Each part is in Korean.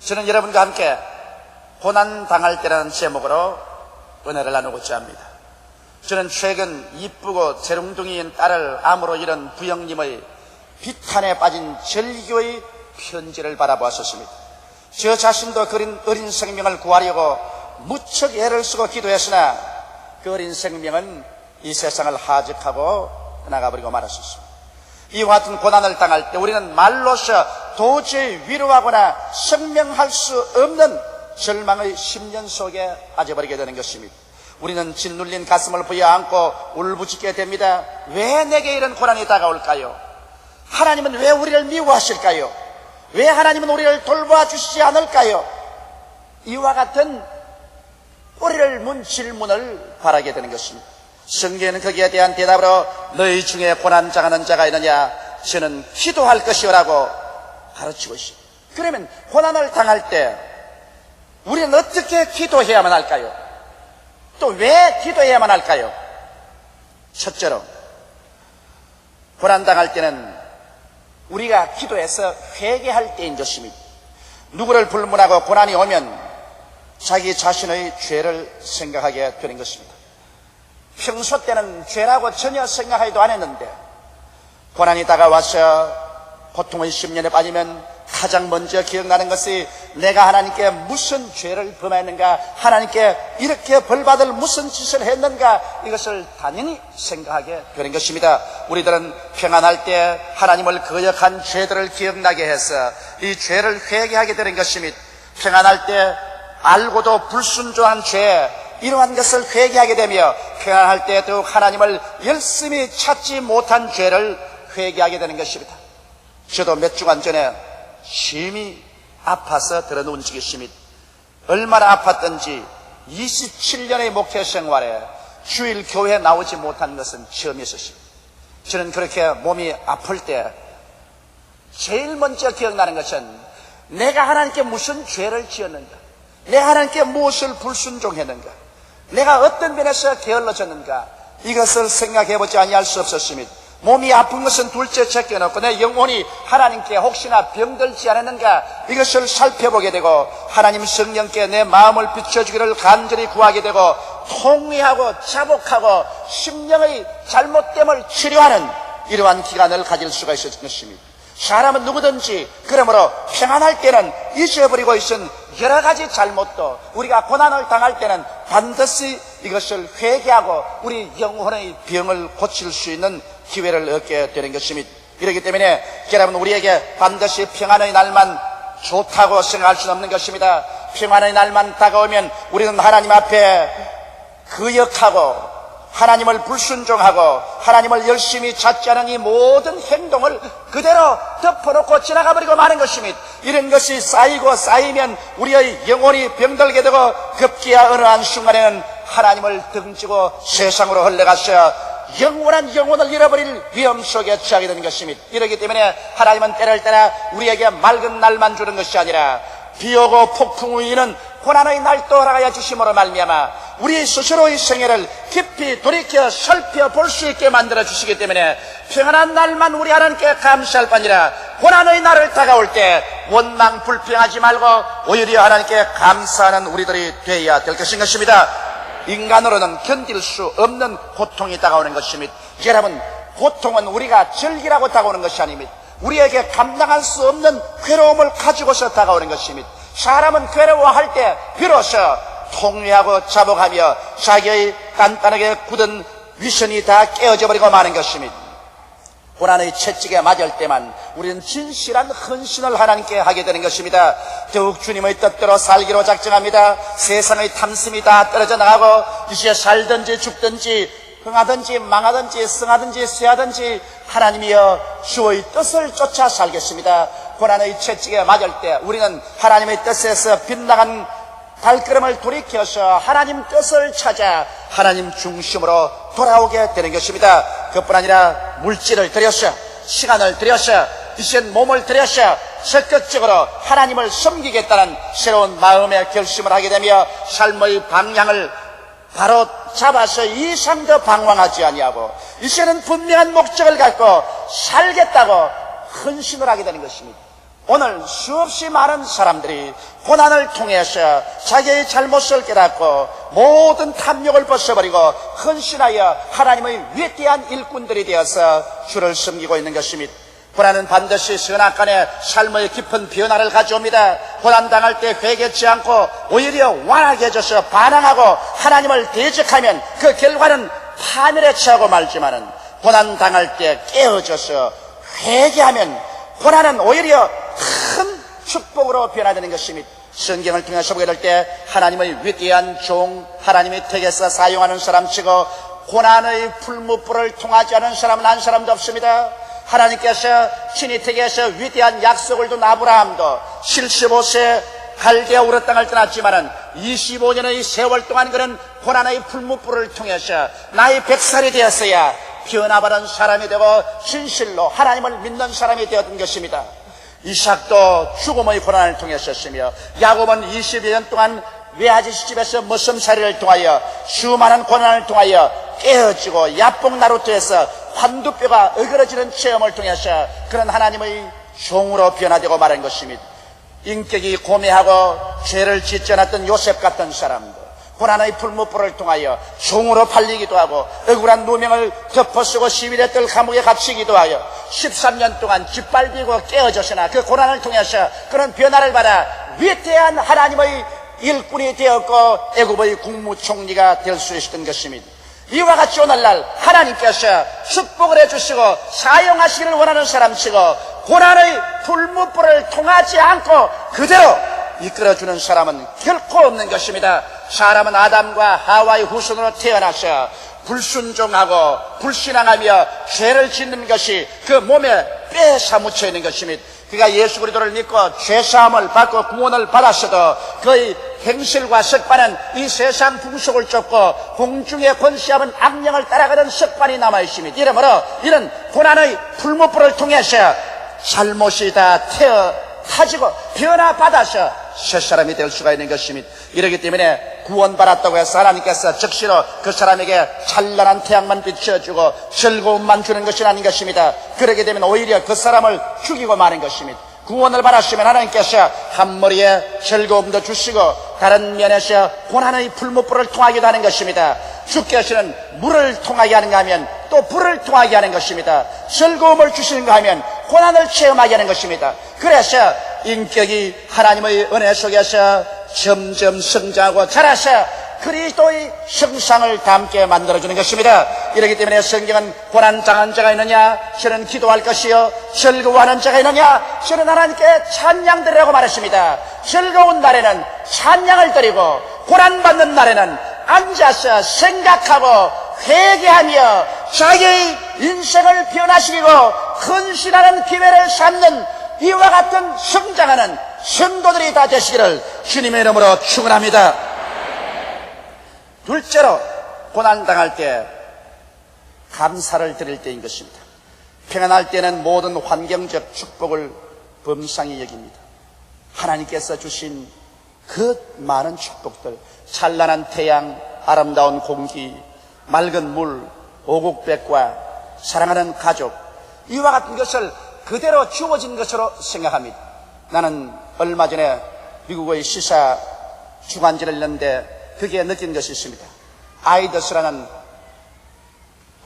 저는 여러분과 함께 고난 당할 때라는 제목으로 은혜를 나누고자 합니다. 저는 최근 이쁘고 재롱둥이인 딸을 암으로 잃은 부영님의 비탄에 빠진 절기의 편지를 바라보았었습니다. 저 자신도 그 어린 생명을 구하려고 무척 애를 쓰고 기도했으나 그 어린 생명은 이 세상을 하직하고 나가버리고 말았었습니다. 이와 같은 고난을 당할 때 우리는 말로서 도저히 위로하거나 설명할 수 없는 절망의 10년 속에 빠져버리게 되는 것입니다. 우리는 짓눌린 가슴을 부여안고 울부짖게 됩니다. 왜 내게 이런 고난이 다가올까요? 하나님은 왜 우리를 미워하실까요? 왜 하나님은 우리를 돌보아 주시지 않을까요? 이와 같은 우리를 문 질문을 바라게 되는 것입니다. 성경에는 거기에 대한 대답으로 너희 중에 고난 당하는 자가 있느냐? 저는 기도할 것이오라고 가르치고 있습니다. 그러면 고난을 당할 때 우리는 어떻게 기도해야만 할까요? 또 왜 기도해야만 할까요? 첫째로 고난 당할 때는 우리가 기도해서 회개할 때인 것입니다. 누구를 불문하고 고난이 오면 자기 자신의 죄를 생각하게 되는 것입니다. 평소 때는 죄라고 전혀 생각하지도 않았는데 고난이 다가와서 고통의 10년에 빠지면 가장 먼저 기억나는 것이 내가 하나님께 무슨 죄를 범했는가, 하나님께 이렇게 벌받을 무슨 짓을 했는가, 이것을 단연히 생각하게 되는 것입니다. 우리들은 평안할 때 하나님을 거역한 죄들을 기억나게 해서 이 죄를 회개하게 되는 것입니다. 평안할 때 알고도 불순종한 죄, 이러한 것을 회개하게 되며 평안할 때 더욱 하나님을 열심히 찾지 못한 죄를 회개하게 되는 것입니다. 저도 몇 주간 전에 심히 아파서 들어놓은 적이 있습니다. 얼마나 아팠던지 27년의 목회 생활에 주일 교회에 나오지 못한 것은 처음이었습니다. 저는 그렇게 몸이 아플 때 제일 먼저 기억나는 것은 내가 하나님께 무슨 죄를 지었는가, 내가 하나님께 무엇을 불순종했는가, 내가 어떤 면에서 게을러졌는가, 이것을 생각해보지 아니할 수 없었습니다. 몸이 아픈 것은 둘째 제껴놓고 내 영혼이 하나님께 혹시나 병들지 않았는가, 이것을 살펴보게 되고 하나님 성령께 내 마음을 비춰주기를 간절히 구하게 되고 통회하고 자복하고 심령의 잘못됨을 치료하는 이러한 기간을 가질 수가 있었던 것입니다. 사람은 누구든지 그러므로 평안할 때는 잊어버리고 있은 여러 가지 잘못도 우리가 고난을 당할 때는 반드시 이것을 회개하고 우리 영혼의 병을 고칠 수 있는 기회를 얻게 되는 것입니다. 이렇기 때문에 여러분, 우리에게 반드시 평안의 날만 좋다고 생각할 수는 없는 것입니다. 평안의 날만 다가오면 우리는 하나님 앞에 거역하고 하나님을 불순종하고 하나님을 열심히 찾지 않은 이 모든 행동을 그대로 덮어놓고 지나가버리고 마는 것입니다. 이런 것이 쌓이고 쌓이면 우리의 영혼이 병들게 되고 급기야 어느 한순간에는 하나님을 등지고 세상으로 흘러가서 영원한 영혼을 잃어버릴 위험 속에 처하게 되는 것입니다. 이렇기 때문에 하나님은 때를 따라 우리에게 맑은 날만 주는 것이 아니라 비오고 폭풍 위는 고난의 날도 허락하여 주심으로 말미암아 우리 스스로의 생애를 깊이 돌이켜 살펴볼 수 있게 만들어 주시기 때문에 평안한 날만 우리 하나님께 감사할 뿐이라 고난의 날을 다가올 때 원망 불평하지 말고 오히려 하나님께 감사하는 우리들이 되어야 될 것인 것입니다. 인간으로는 견딜 수 없는 고통이 다가오는 것입니다. 여러분, 고통은 우리가 즐기라고 다가오는 것이 아닙니다. 우리에게 감당할 수 없는 괴로움을 가지고서 다가오는 것입니다. 사람은 괴로워할 때 비로소 통회하고 자복하며 자기의 단단하게 굳은 위선이 다 깨어져 버리고 마는 것입니다. 고난의 채찍에 맞을 때만 우리는 진실한 헌신을 하나님께 하게 되는 것입니다. 더욱 주님의 뜻대로 살기로 작정합니다. 세상의 탐심이 다 떨어져 나가고 이제 살든지 죽든지 흥하든지 망하든지 성하든지 쇠하든지 하나님이여 주의 뜻을 쫓아 살겠습니다. 고난의 채찍에 맞을 때 우리는 하나님의 뜻에서 빗나간 발걸음을 돌이켜서 하나님 뜻을 찾아 하나님 중심으로 돌아오게 되는 것입니다. 그뿐 아니라 물질을 들여서 시간을 들여서 이젠 몸을 들여서 적극적으로 하나님을 섬기겠다는 새로운 마음의 결심을 하게 되며 삶의 방향을 바로 잡아서 이상도 방황하지 아니하고 이제는 분명한 목적을 갖고 살겠다고 헌신을 하게 되는 것입니다. 오늘 수없이 많은 사람들이 고난을 통해서 자기의 잘못을 깨닫고 모든 탐욕을 벗어버리고 헌신하여 하나님의 위대한 일꾼들이 되어서 주를 섬기고 있는 것입니다. 고난은 반드시 선악간의 삶의 깊은 변화를 가져옵니다. 고난당할 때 회개치 않고 오히려 완하게 해줘서 반항하고 하나님을 대적하면 그 결과는 파멸에 처하고 말지만은 고난당할 때 깨어져서 회개하면 고난은 오히려 큰 축복으로 변화되는 것입니다. 성경을 통해서 보게 될 때 하나님의 위대한 종, 하나님의 택에서 사용하는 사람치고 고난의 풀무불을 통하지 않은 사람은 한 사람도 없습니다. 하나님께서 친히 택에서 위대한 약속을 둔 아브라함도 75세 갈대아 우르 땅을 떠났지만은 25년의 세월 동안 그는 고난의 풀무불을 통해서 나이 100살이 되었어야 변화받은 사람이 되고 진실로 하나님을 믿는 사람이 되었던 것입니다. 이삭도 죽음의 고난을 통했었으며 야곱은 20여 년 동안 외아지 시집에서 머슴살이를 통하여 수많은 고난을 통하여 깨어지고 야뽕나루트에서 환두뼈가 어그러지는 체험을 통해서 그런 하나님의 종으로 변화되고 말한 것입니다. 인격이 고매하고 죄를 짓지 않았던 요셉 같은 사람도 고난의 풀무불을 통하여 종으로 팔리기도 하고 억울한 누명을 덮어쓰고 시위대들 감옥에 갇히기도 하여 13년 동안 짓밟히고 깨어졌으나 그 고난을 통해서 그런 변화를 받아 위대한 하나님의 일꾼이 되었고 애굽의 국무총리가 될 수 있었던 것입니다. 이와 같이 오늘날 하나님께서 축복을 해주시고 사용하시기를 원하는 사람치고 고난의 풀무불을 통하지 않고 그대로 이끌어주는 사람은 결코 없는 것입니다. 사람은 아담과 하와의 후손으로 태어나서 불순종하고 불신앙하며 죄를 짓는 것이 그 몸에 뼈에 사무쳐 있는 것입니다. 그가 예수 그리스도를 믿고 죄사함을 받고 구원을 받았어도 그의 행실과 습관은 이 세상 풍속을 쫓고 공중에 권시하는 악령을 따라가는 습관이 남아있습니다. 이러므로 이는 고난의 풀무불을 통해서 잘못이 다 타지고 변화받아서 새 사람이 될 수가 있는 것입니다. 이러기 때문에 구원받았다고 해서 하나님께서 즉시로 그 사람에게 찬란한 태양만 비춰주고 즐거움만 주는 것이 아닌 것입니다. 그러게 되면 오히려 그 사람을 죽이고 마는 것입니다. 구원을 받았으면 하나님께서 한 머리에 즐거움도 주시고 다른 면에서 고난의 풀무불을 통하기도 하는 것입니다. 주께서는 물을 통하게 하는가 하면 또 불을 통하게 하는 것입니다. 즐거움을 주시는가 하면 고난을 체험하게 하는 것입니다. 그래서 인격이 하나님의 은혜 속에서 점점 성장하고 자라서 그리스도의 형상을 담게 만들어주는 것입니다. 이렇기 때문에 성경은 고난 당한 자가 있느냐 저는 기도할 것이요 즐거워하는 자가 있느냐 저는 하나님께 찬양드리라고 말했습니다. 즐거운 날에는 찬양을 드리고 고난받는 날에는 앉아서 생각하고 회개하며 자기의 인생을 변화시키고 헌신하는 기회를 삼는 이와 같은 성장하는 성도들이 다 되시기를 주님의 이름으로 축원합니다. 둘째로 고난당할 때 감사를 드릴 때인 것입니다. 평안할 때는 모든 환경적 축복을 범상히 여깁니다. 하나님께서 주신 그 많은 축복들, 찬란한 태양, 아름다운 공기, 맑은 물, 오곡백과 사랑하는 가족, 이와 같은 것을 그대로 주어진 것으로 생각합니다. 나는 얼마 전에 미국의 시사 주간지를 읽는데 그게 느낀 것이 있습니다. 아이더스라는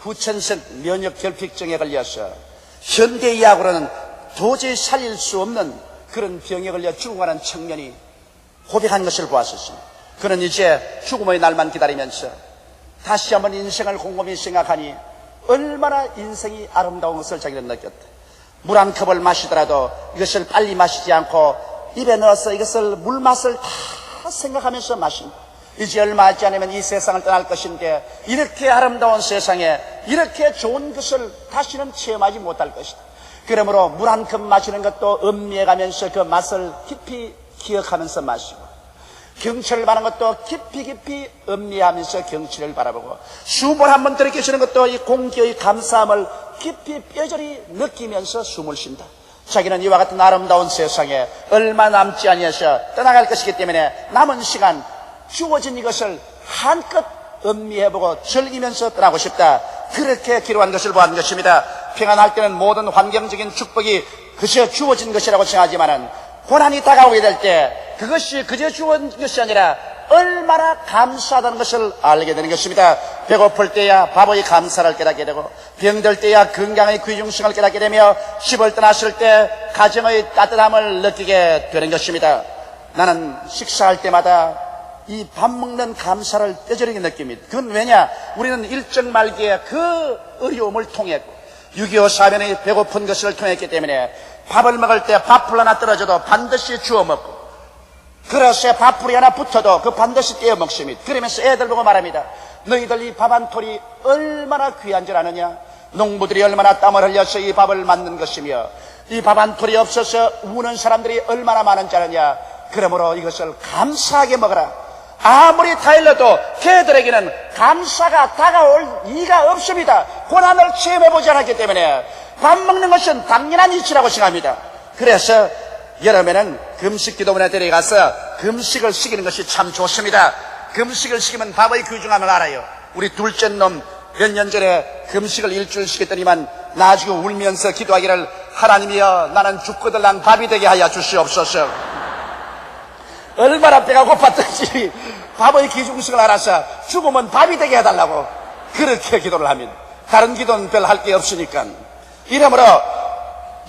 후천성 면역결핍증에 걸려서 현대의학으로는 도저히 살릴 수 없는 그런 병에 걸려 죽어가는 청년이 고백한 것을 보았었습니다. 그는 이제 죽음의 날만 기다리면서 다시 한번 인생을 곰곰이 생각하니 얼마나 인생이 아름다운 것을 자기는 느꼈다. 물 한 컵을 마시더라도 이것을 빨리 마시지 않고 입에 넣어서 이것을 물맛을 다 생각하면서 마신다. 이제 얼마 하지 않으면 이 세상을 떠날 것인데 이렇게 아름다운 세상에 이렇게 좋은 것을 다시는 체험하지 못할 것이다. 그러므로 물 한 컵 마시는 것도 음미해가면서 그 맛을 깊이 기억하면서 마시고 경치를 바라는 것도 깊이 음미하면서 경치를 바라보고 숨을 한번 들이키시는 것도 이 공기의 감사함을 깊이 뼈저리 느끼면서 숨을 쉰다. 자기는 이와 같은 아름다운 세상에 얼마 남지 아니해서 떠나갈 것이기 때문에 남은 시간 주어진 이것을 한껏 음미해보고 즐기면서 떠나고 싶다. 그렇게 기록한 것을 보았는 것입니다. 평안할 때는 모든 환경적인 축복이 그저 주어진 것이라고 생각하지만은 고난이 다가오게 될 때 그것이 그저 주어진 것이 아니라 얼마나 감사하다는 것을 알게 되는 것입니다. 배고플 때야 바보의 감사를 깨닫게 되고, 병들 때야 건강의 귀중성을 깨닫게 되며, 집을 떠났을 때 가정의 따뜻함을 느끼게 되는 것입니다. 나는 식사할 때마다 이 밥 먹는 감사를 뼈저리게 느낍니다. 그건 왜냐? 우리는 일정 말기에 그 어려움을 통했고 6.25 사변의 배고픈 것을 통했기 때문에 밥을 먹을 때 밥풀 하나 떨어져도 반드시 주워 먹고, 그릇에 밥풀이 하나 붙어도 그 반드시 떼어 먹습니다. 그러면서 애들 보고 말합니다. 너희들 이 밥 한 톨이 얼마나 귀한 줄 아느냐? 농부들이 얼마나 땀을 흘려서 이 밥을 만든 것이며, 이 밥 한 톨이 없어서 우는 사람들이 얼마나 많은지 아느냐? 그러므로 이것을 감사하게 먹어라. 아무리 타일러도 걔들에게는 감사가 다가올 이가 없습니다. 고난을 체험해보지 않았기 때문에 밥 먹는 것은 당연한 이치라고 생각합니다. 그래서 여름에는 금식 기도원에 데려가서 금식을 시키는 것이 참 좋습니다. 금식을 시키면 밥의 귀중함을 알아요. 우리 둘째 놈 몇 년 전에 금식을 일주일 시켰더니만 나중에 울면서 기도하기를, 하나님이여 나는 죽거들랑 밥이 되게 하여 주시옵소서. 얼마나 배가 고팠던지 밥의 귀중성을 알아서 죽으면 밥이 되게 해달라고 그렇게 기도를 합니다. 다른 기도는 별 할 게 없으니까. 이러므로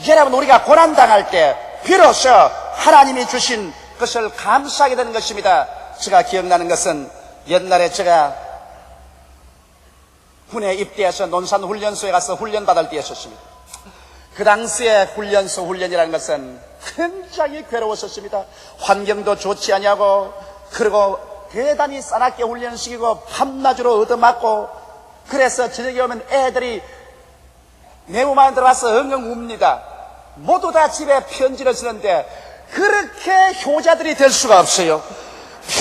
여러분, 우리가 고난당할 때 비로소 하나님이 주신 것을 감사하게 되는 것입니다. 제가 기억나는 것은 옛날에 제가 군에 입대해서 논산훈련소에 가서 훈련받을 때였었습니다. 그 당시에 훈련이라는 것은 굉장히 괴로웠었습니다. 환경도 좋지 않냐고, 그리고 대단히 싸납게 훈련시키고 밤낮으로 얻어맞고, 그래서 저녁에 오면 애들이 내무만 들어와서 엉엉 웁니다. 모두 다 집에 편지를 쓰는데 그렇게 효자들이 될 수가 없어요.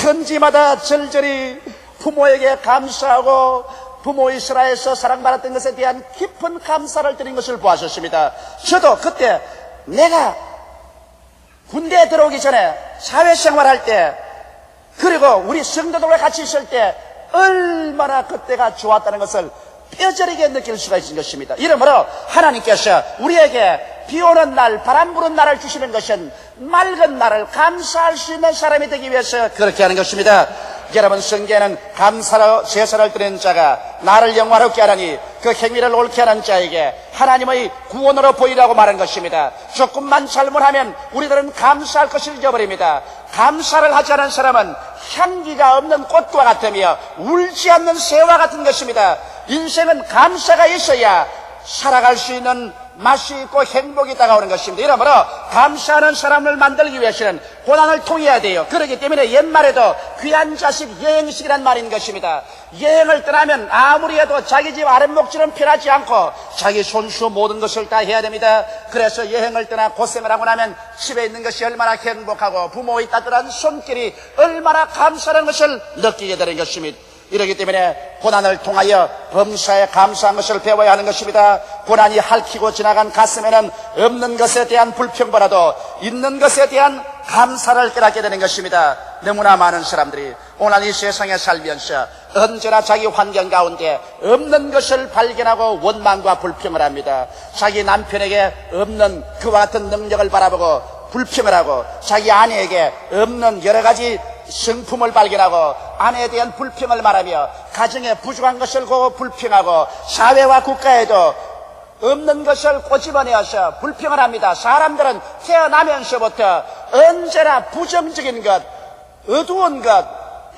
편지마다 절절히 부모에게 감사하고 부모 이스라엘에서 사랑받았던 것에 대한 깊은 감사를 드린 것을 보았었습니다. 저도 그때 내가 군대에 들어오기 전에 사회생활할 때, 그리고 우리 성도들과 같이 있을 때 얼마나 그때가 좋았다는 것을 뼈저리게 느낄 수가 있는 것입니다. 이러므로 하나님께서 우리에게 비 오는 날, 바람 부는 날을 주시는 것은 맑은 날을 감사할 수 있는 사람이 되기 위해서 그렇게 하는 것입니다. 여러분, 성경에는 감사로 제사를 드리는 자가 나를 영화롭게 하라니 그 행위를 옳게 하는 자에게 하나님의 구원으로 보이라고 말한 것입니다. 조금만 잘못하면 우리들은 감사할 것을 잊어버립니다. 감사를 하지 않은 사람은 향기가 없는 꽃과 같으며 울지 않는 새와 같은 것입니다. 인생은 감사가 있어야 살아갈 수 있는 맛이 있고 행복이 다가오는 것입니다. 이러므로 감사하는 사람을 만들기 위해서는 고난을 통해야 돼요. 그렇기 때문에 옛말에도 귀한 자식 여행식이란 말인 것입니다. 여행을 떠나면 아무리 해도 자기 집 아랫목줄은 편하지 않고 자기 손수 모든 것을 다 해야 됩니다. 그래서 여행을 떠나 고생을 하고 나면 집에 있는 것이 얼마나 행복하고 부모의 따뜻한 손길이 얼마나 감사하는 것을 느끼게 되는 것입니다. 이러기 때문에 고난을 통하여 범사에 감사한 것을 배워야 하는 것입니다. 고난이 핥히고 지나간 가슴에는 없는 것에 대한 불평보다도 있는 것에 대한 감사를 깨닫게 되는 것입니다. 너무나 많은 사람들이 오늘 이 세상에 살면서 언제나 자기 환경 가운데 없는 것을 발견하고 원망과 불평을 합니다. 자기 남편에게 없는 그와 같은 능력을 바라보고 불평을 하고, 자기 아내에게 없는 여러 가지 성품을 발견하고 아내에 대한 불평을 말하며 가정에 부족한 것을 보고 불평하고 사회와 국가에도 없는 것을 꼬집어내어서 불평을 합니다. 사람들은 태어나면서부터 언제나 부정적인 것, 어두운 것,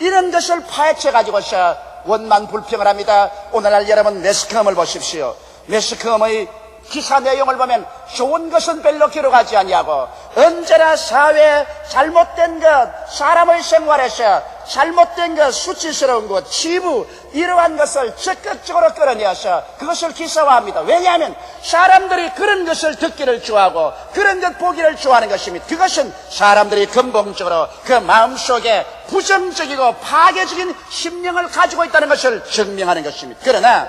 이런 것을 파헤쳐가지고서 원만 불평을 합니다. 오늘날 여러분 매스컴을 보십시오. 매스컴의 기사 내용을 보면 좋은 것은 별로 기록하지 아니하고 언제나 사회에 잘못된 것, 사람의 생활에서 잘못된 것, 수치스러운 것, 치부, 이러한 것을 적극적으로 끌어내어서 그것을 기사화합니다. 왜냐하면 사람들이 그런 것을 듣기를 좋아하고 그런 것 보기를 좋아하는 것입니다. 그것은 사람들이 근본적으로 그 마음속에 부정적이고 파괴적인 심령을 가지고 있다는 것을 증명하는 것입니다. 그러나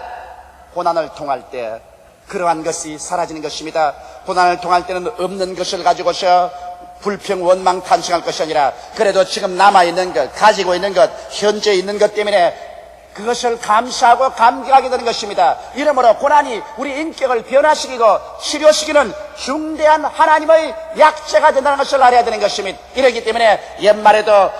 고난을 통할 때 그러한 것이 사라지는 것입니다. 고난을 통할 때는 없는 것을 가지고서 불평, 원망, 탄식할 것이 아니라 그래도 지금 남아있는 것, 가지고 있는 것, 현재 있는 것 때문에 그것을 감사하고 감격하게 되는 것입니다. 이러므로 고난이 우리 인격을 변화시키고 치료시키는 중대한 하나님의 약재가 된다는 것을 알아야 되는 것입니다. 이러기 때문에 옛말에도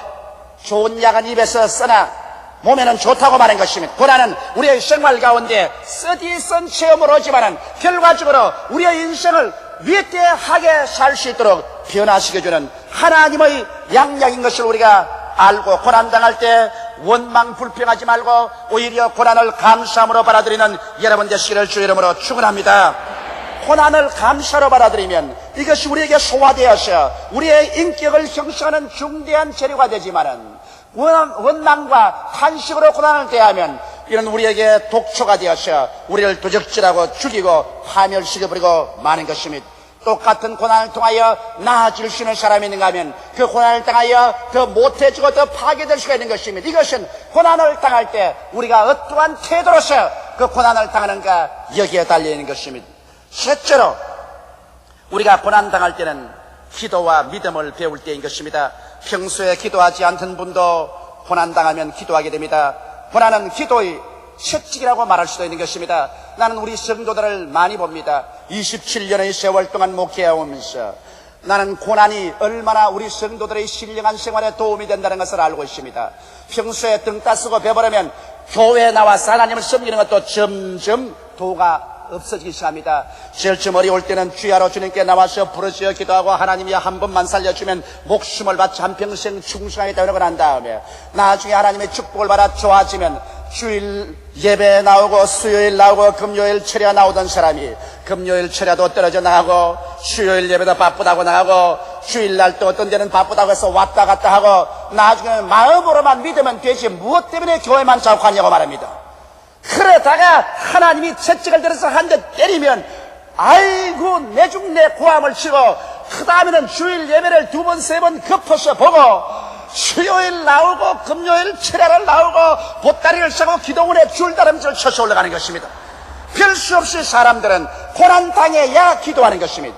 좋은 약은 입에서 쓰나 몸에는 좋다고 말한 것입니다. 고난은 우리의 생활 가운데 쓰디쓴 체험으로 오지만은 결과적으로 우리의 인생을 위대하게 살 수 있도록 변화시켜주는 하나님의 양약인 것을 우리가 알고, 고난당할 때 원망 불평하지 말고 오히려 고난을 감사함으로 받아들이는 여러분 되시기를 주 이름으로 축원합니다. 고난을 감사로 받아들이면 이것이 우리에게 소화되어서 우리의 인격을 형성하는 중대한 재료가 되지만은 원망과 탄식으로 고난을 대하면 이는 우리에게 독초가 되어서 우리를 도적질하고 죽이고 파멸시켜버리고 마는 것입니다. 똑같은 고난을 통하여 나아질 수 있는 사람이 있는가 하면 그 고난을 당하여 더 못해지고 더 파괴될 수가 있는 것입니다. 이것은 고난을 당할 때 우리가 어떠한 태도로서 그 고난을 당하는가 여기에 달려있는 것입니다. 셋째로 우리가 고난 당할 때는 기도와 믿음을 배울 때인 것입니다. 평소에 기도하지 않던 분도 고난 당하면 기도하게 됩니다. 고난은 기도의 채찍이라고 말할 수도 있는 것입니다. 나는 우리 성도들을 많이 봅니다. 27년의 세월 동안 목회해오면서 나는 고난이 얼마나 우리 성도들의 신령한 생활에 도움이 된다는 것을 알고 있습니다. 평소에 등 따쓰고 배부르면 교회에 나와서 하나님을 섬기는 것도 점점 도가 없어지기 시작합니다. 제일 좀 어려울 때는 주야로 주님께 나와서 부르짖어 기도하고 하나님이 한 번만 살려주면 목숨을 바쳐 한평생 충성하겠다고 한 다음에 나중에 하나님의 축복을 받아 좋아지면 주일 예배에 나오고 수요일 나오고 금요일 철야 나오던 사람이 금요일 철야도 떨어져 나가고 수요일 예배도 바쁘다고 나가고 주일날 또 어떤 데는 바쁘다고 해서 왔다 갔다 하고 나중에 마음으로만 믿으면 되지 무엇 때문에 교회만 자꾸 하냐고 말합니다. 그러다가 하나님이 채찍을 들어서 한 대 때리면 아이고 내중내 고함을 치고 그 다음에는 주일 예배를 2번 3번 겹쳐서 보고 수요일 나오고 금요일 철야를 나오고 보따리를 싸고 기도원에 줄다름질 쳐서 올라가는 것입니다. 별 수 없이 사람들은 고난당해야 기도하는 것입니다.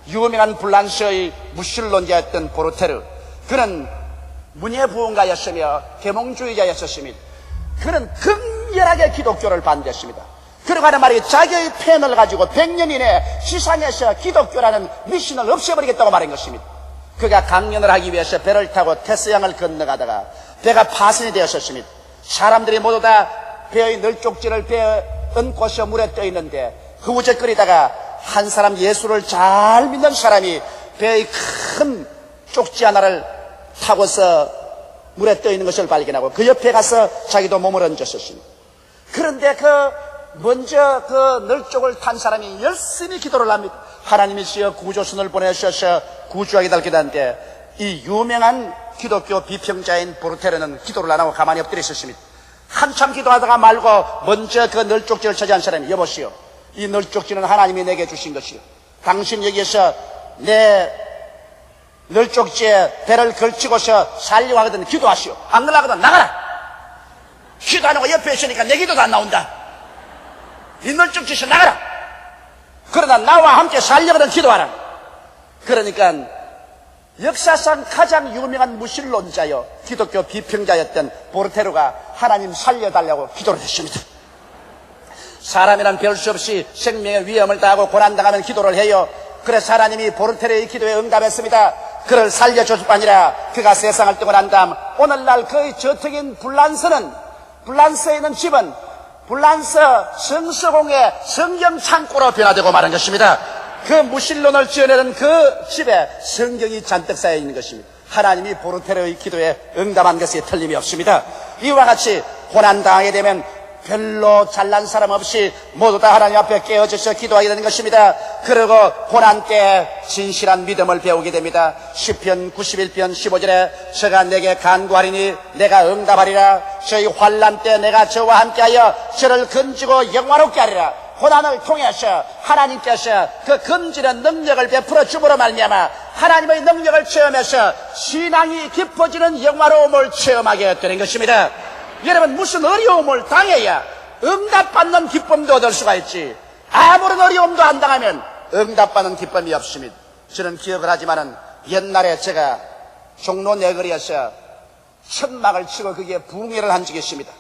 유명한 불란서의 무신론자였던 보르테르, 그는 문예부흥가였으며 계몽주의자였었습니다. 그는 극렬하게 기독교를 반대했습니다. 그러고 하는 말이 자기의 펜을 가지고 100년 이내 시상에서 기독교라는 미신을 없애버리겠다고 말한 것입니다. 그가 강연을 하기 위해서 배를 타고 테스양을 건너가다가 배가 파손이 되었었습니다. 사람들이 모두 다 배의 널쪽지를 배에 얹고서 물에 떠 있는데 흐우적거리다가 한 사람, 예수를 잘 믿는 사람이 배의 큰 쪽지 하나를 타고서 물에 떠 있는 것을 발견하고 그 옆에 가서 자기도 몸을 얹었었습니다. 그런데 먼저 그 널쪽을 탄 사람이 열심히 기도를 합니다. 하나님이시여 구조선을 보내셔서 구주하게 달 기도하는데 이 유명한 기독교 비평자인 보르테르는 기도를 안 하고 가만히 엎드려 있었습니다. 한참 기도하다가 말고 먼저 그 널쪽지를 차지한 사람이, 여보시오, 이 널쪽지는 하나님이 내게 주신 것이요, 당신 여기에서 내 널쪽지에 배를 걸치고서 살려고 하거든 기도하시오. 안 그러거든 나가라. 기도 안 하고 옆에 있으니까 내 기도도 안 나온다. 이 널쪽지에서 나가라. 그러나 나와 함께 살려거든 기도하라. 그러니까 역사상 가장 유명한 무신론자요 기독교 비평자였던 보르테르가 하나님 살려달라고 기도를 했습니다. 사람이란 별 수 없이 생명의 위험을 다하고 고난당하면 기도를 해요. 그래서 하나님이 보르테르의 기도에 응답했습니다. 그를 살려줄 뿐 아니라 그가 세상을 떠고 난 다음 오늘날 그의 저택인 불란서에 있는 집은 불란서 성서공의 성경 창고로 변화되고 말한 것입니다. 그 무신론을 지어내는 그 집에 성경이 잔뜩 쌓여 있는 것입니다. 하나님이 보르테르의 기도에 응답한 것이 틀림이 없습니다. 이와 같이 고난당하게 되면 별로 잘난 사람 없이 모두 다 하나님 앞에 깨어져서 기도하게 되는 것입니다. 그리고 고난 때 진실한 믿음을 배우게 됩니다. 시편 91편 15절에 저가 내게 간구하리니 내가 응답하리라. 저희 환난 때 내가 저와 함께하여 저를 건지고 영화롭게 하리라. 고난을 통해서 하나님께서 그 건지는 능력을 베풀어 줌으로 말미암아 하나님의 능력을 체험해서 신앙이 깊어지는 영화로움을 체험하게 되는 것입니다. 여러분, 무슨 어려움을 당해야 응답받는 기쁨도 얻을 수가 있지, 아무런 어려움도 안 당하면 응답받는 기쁨이 없습니다. 저는 기억을 하지만은 옛날에 제가 종로 내거리에서 천막을 치고 거기에 붕괴를 한 적이 있습니다.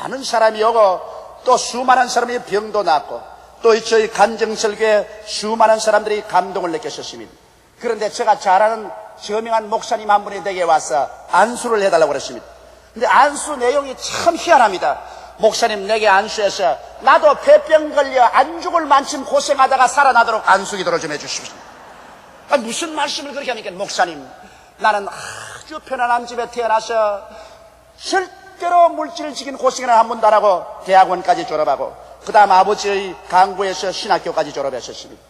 많은 사람이 오고 또 수많은 사람이 병도 낫고 또 저희 간정설교에 수많은 사람들이 감동을 느꼈었습니다. 그런데 제가 잘 아는 저명한 목사님 한 분이 내게 와서 안수를 해달라고 그랬습니다. 근데 안수 내용이 참 희한합니다. 목사님, 내게 안수해서 나도 폐병 걸려 안 죽을 만큼 고생하다가 살아나도록 안수 기도를 좀 해주십시오. 무슨 말씀을 그렇게 합니까? 목사님, 나는 아주 편안한 집에 태어나서 절대로 물질적인 고생을 한 번도 안 하고 대학원까지 졸업하고 그 다음 아버지의 강구에서 신학교까지 졸업했었습니다.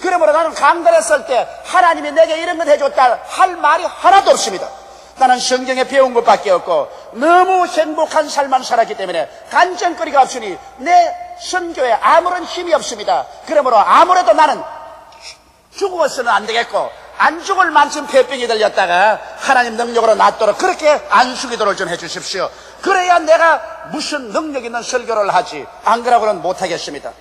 그러므로 나는 강단했을 때 하나님이 내게 이런 것 해줬다 할 말이 하나도 없습니다. 나는 성경에 배운 것밖에 없고 너무 행복한 삶만 살았기 때문에 간증거리가 없으니 내 선교에 아무런 힘이 없습니다. 그러므로 아무래도 나는 죽어서는 안 되겠고 안 죽을 만큼 폐병이 들렸다가 하나님 능력으로 낫도록 그렇게 안수기도를 좀 해주십시오. 그래야 내가 무슨 능력 있는 설교를 하지, 안 그러고는 못하겠습니다.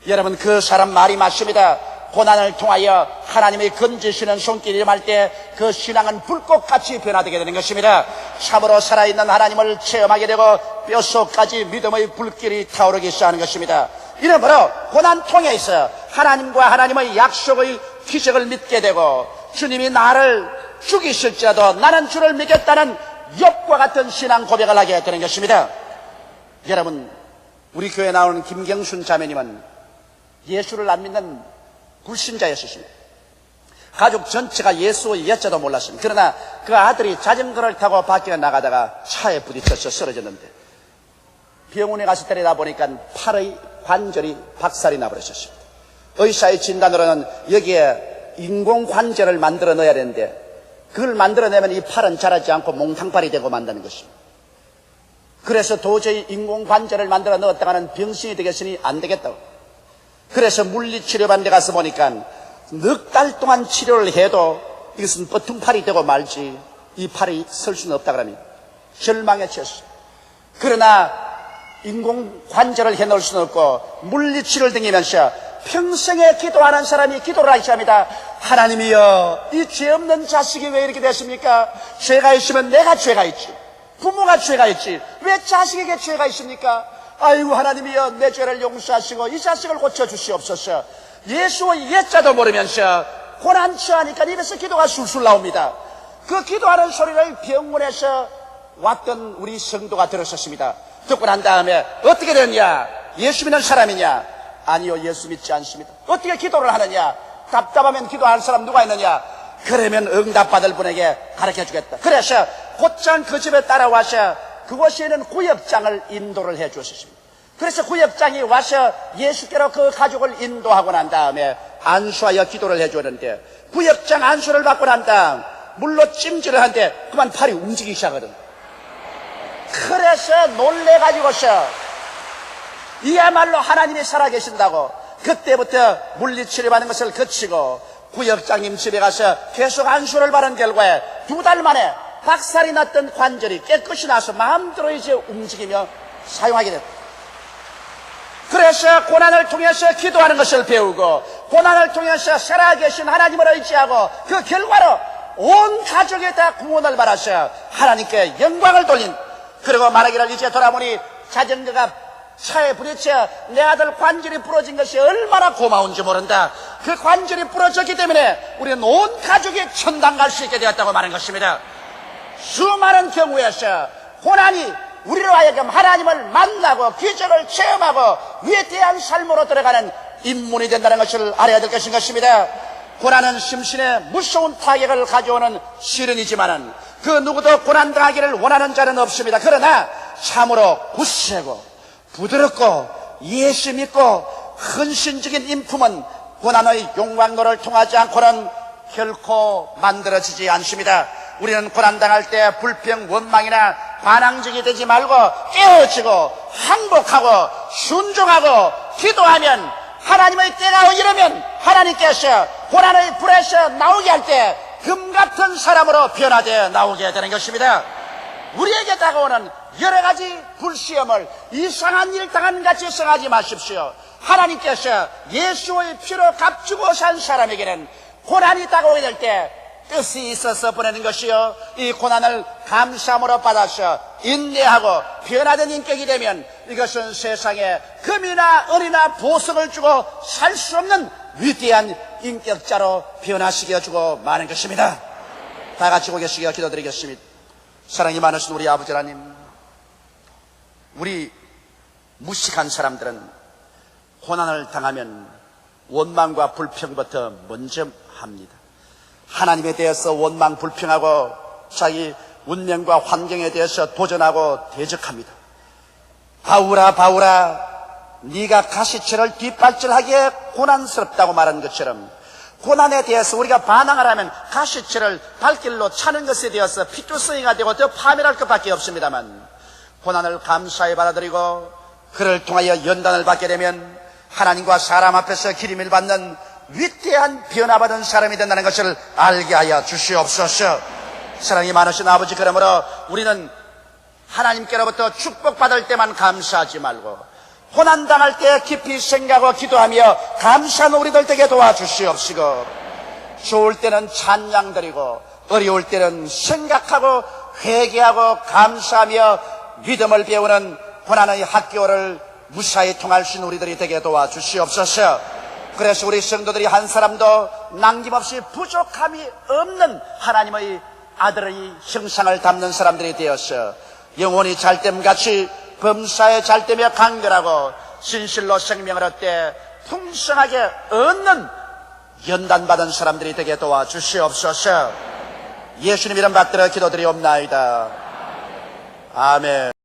여러분, 그 사람 말이 맞습니다. 고난을 통하여 하나님의 건지시는 손길이 임할 때 그 신앙은 불꽃같이 변화되게 되는 것입니다. 참으로 살아있는 하나님을 체험하게 되고 뼛속까지 믿음의 불길이 타오르기 시작하는 것입니다. 이러므로 고난 통해서 하나님과 하나님의 약속의 기적을 믿게 되고 주님이 나를 죽이실지라도 나는 주를 믿겠다는 욥과 같은 신앙 고백을 하게 되는 것입니다. 여러분, 우리 교회에 나오는 김경순 자매님은 예수를 안 믿는 불신자였습니다. 가족 전체가 예수의 예자도 몰랐습니다. 그러나 그 아들이 자전거를 타고 밖에 나가다가 차에 부딪혀서 쓰러졌는데 병원에 가서 때리다 보니까 팔의 관절이 박살이 나버렸습니다. 의사의 진단으로는 여기에 인공관절을 만들어 넣어야 되는데 그걸 만들어내면 이 팔은 자라지 않고 몽탕팔이 되고 만다는 것입니다. 그래서 도저히 인공관절을 만들어 넣었다가는 병신이 되겠으니 안 되겠다고. 그래서 물리치료반 데 가서 보니까 넉 달 동안 치료를 해도 이것은 뻗퉁팔이 되고 말지 이 팔이 설 수는 없다 그러면 절망에 처했어요. 그러나 인공관절을 해놓을 수는 없고 물리치료를 당기면서 평생에 기도하는 사람이 기도를 하기 시작합니다. 하나님이여, 이 죄 없는 자식이 왜 이렇게 됐습니까? 죄가 있으면 내가 죄가 있지, 부모가 죄가 있지, 왜 자식에게 죄가 있습니까? 아이고 하나님이여, 내 죄를 용서하시고 이 자식을 고쳐주시옵소서. 예수의 예자도 모르면서 고난 처하니까 입에서 기도가 술술 나옵니다. 그 기도하는 소리를 병원에서 왔던 우리 성도가 들었었습니다. 듣고 난 다음에 어떻게 됐냐? 예수 믿는 사람이냐? 아니요, 예수 믿지 않습니다. 어떻게 기도를 하느냐? 답답하면 기도할 사람 누가 있느냐? 그러면 응답받을 분에게 가르쳐주겠다. 그래서 곧장 그 집에 따라와서 그곳에 있는 구역장을 인도를 해 주었습니다. 그래서 구역장이 와서 예수께로 그 가족을 인도하고 난 다음에 안수하여 기도를 해 주었는데 구역장 안수를 받고 난 다음 물로 찜질을 하는데 그만 팔이 움직이기 시작하거든. 그래서 놀래가지고서 이야말로 하나님이 살아계신다고 그때부터 물리치료받는 것을 그치고 구역장님 집에 가서 계속 안수를 받은 결과에 2달 만에 박살이 났던 관절이 깨끗이 나서 마음대로 이제 움직이며 사용하게 됐다. 그래서 고난을 통해서 기도하는 것을 배우고 고난을 통해서 살아계신 하나님을 의지하고 그 결과로 온 가족에 다 구원을 받아서 하나님께 영광을 돌린, 그리고 말하기를 이제 돌아보니 자전거가 차에 부딪혀 내 아들 관절이 부러진 것이 얼마나 고마운지 모른다. 그 관절이 부러졌기 때문에 우리는 온 가족이 천당 갈 수 있게 되었다고 말하는 것입니다. 수많은 경우에서 고난이 우리로 하여금 하나님을 만나고 기적을 체험하고 위대한 삶으로 들어가는 인문이 된다는 것을 알아야 될 것입니다. 고난은 심신에 무서운 타격을 가져오는 시련이지만은 그 누구도 고난당하기를 원하는 자는 없습니다. 그러나 참으로 굳세고 부드럽고 예수 믿고 헌신적인 인품은 고난의 용광로를 통하지 않고는 결코 만들어지지 않습니다. 우리는 고난당할 때 불평, 원망이나 반항적이 되지 말고 깨어지고 항복하고 순종하고 기도하면 하나님의 때가 이르면 하나님께서 고난의 불에서 나오게 할 때 금같은 사람으로 변화되어 나오게 되는 것입니다. 우리에게 다가오는 여러 가지 불시험을 이상한 일 당한 같이 생각하지 마십시오. 하나님께서 예수의 피로 값주고 산 사람에게는 고난이 다가오게 될 때 뜻이 있어서 보내는 것이요, 이 고난을 감사함으로 받아서 인내하고 변화된 인격이 되면 이것은 세상에 금이나 은이나 보석을 주고 살 수 없는 위대한 인격자로 변화시켜주고 마는 것입니다. 다 같이 고개시켜 기도드리겠습니다. 사랑이 많으신 우리 아버지 하나님, 우리 무식한 사람들은 고난을 당하면 원망과 불평부터 먼저 합니다. 하나님에 대해서 원망 불평하고 자기 운명과 환경에 대해서 도전하고 대적합니다. 바울아 바울아, 네가 가시처를 뒷발질하기에 고난스럽다고 말한 것처럼 고난에 대해서 우리가 반항을 하면 가시처를 발길로 차는 것에 대해서 피투성이가 되고 더 파멸할 것밖에 없습니다만, 고난을 감사히 받아들이고 그를 통하여 연단을 받게 되면 하나님과 사람 앞에서 기림을 받는 위대한 변화받은 사람이 된다는 것을 알게 하여 주시옵소서. 사랑이 많으신 아버지, 그러므로 우리는 하나님께로부터 축복받을 때만 감사하지 말고 고난당할 때 깊이 생각하고 기도하며 감사하는 우리들 되게 도와주시옵시고, 좋을 때는 찬양 드리고 어려울 때는 생각하고 회개하고 감사하며 믿음을 배우는 고난의 학교를 무사히 통할 수 있는 우리들이 되게 도와주시옵소서. 그래서 우리 성도들이 한 사람도 남김없이 부족함이 없는 하나님의 아들의 형상을 담는 사람들이 되어서 영혼이 잘됨같이 범사에 잘되며 강건하고 진실로 생명을 얻되 풍성하게 얻는 연단받은 사람들이 되게 도와주시옵소서. 예수님 이름 받들어 기도드리옵나이다. 아멘.